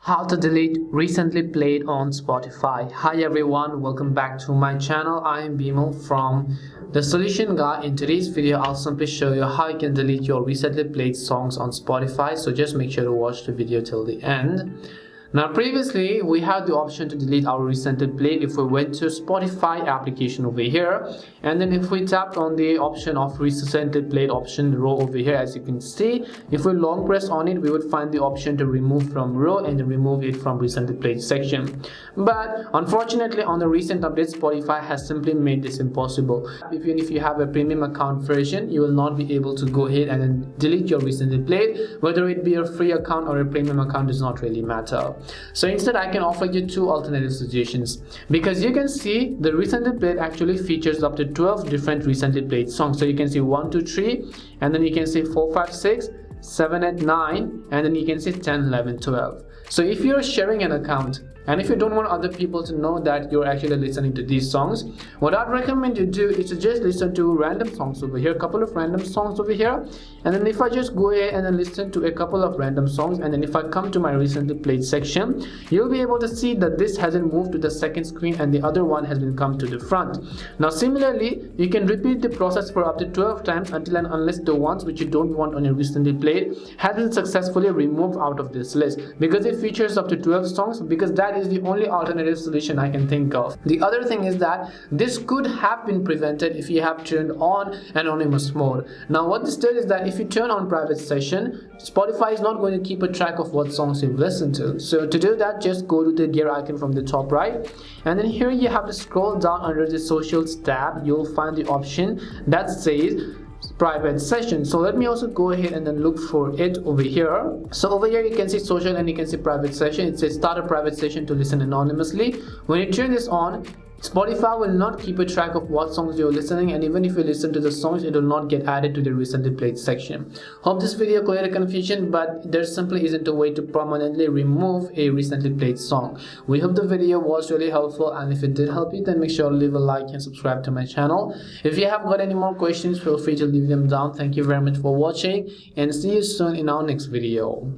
How to delete recently played on Spotify. Hi everyone, welcome back to my channel. I am Bimal from The Solution Guy. In today's video, I'll simply show you how you can delete your recently played songs on Spotify. So just make sure to watch the video till the end. Now previously we had the option to delete our recently played if we went to Spotify application over here, and then if we tapped on the option of recently played option row over here, as you can see, if we long press on it, we would find the option to remove from row and then remove it from recently played section. But unfortunately on the recent update, Spotify has simply made this impossible. Even if you have a premium account version, you will not be able to go ahead and then delete your recently played. Whether it be a free account or a premium account does not really matter. So instead I can offer you two alternative suggestions, because you can see the recently played actually features up to 12 different recently played songs. So you can see 1 2 3, and then you can see 4 5 6 7 8 9, and then you can see 10 11 12. So if you're sharing an account and if you don't want other people to know that you're actually listening to these songs, what I'd recommend you do is to just listen to random songs over here, a couple of random songs over here, and then if I just go ahead and then listen to a couple of random songs, and then if I come to my recently played section, you'll be able to see that this hasn't moved to the second screen and the other one has been come to the front. Now similarly, you can repeat the process for up to 12 times until and unless the ones which you don't want on your recently played has been successfully removed out of this list, because it features up to 12 songs, because that is the only alternative solution I can think of. The other thing is that this could have been prevented if you have turned on anonymous mode. Now what this does is that if you turn on private session, Spotify is not going to keep a track of what songs you've listened to. So to do that, just go to the gear icon from the top right, and then here you have to scroll down under the socials tab. You'll find the option that says private session. So let me also go ahead and then look for it over here. So over here you can see social and you can see private session. It says start a private session to listen anonymously. When you turn this on, Spotify will not keep a track of what songs you're listening, and even if you listen to the songs, it will not get added to the recently played section. Hope this video cleared the confusion, but there simply isn't a way to permanently remove a recently played song. We hope the video was really helpful, and if it did help you, then make sure to leave a like and subscribe to my channel. If you have got any more questions, feel free to leave them down. Thank you very much for watching, and see you soon in our next video.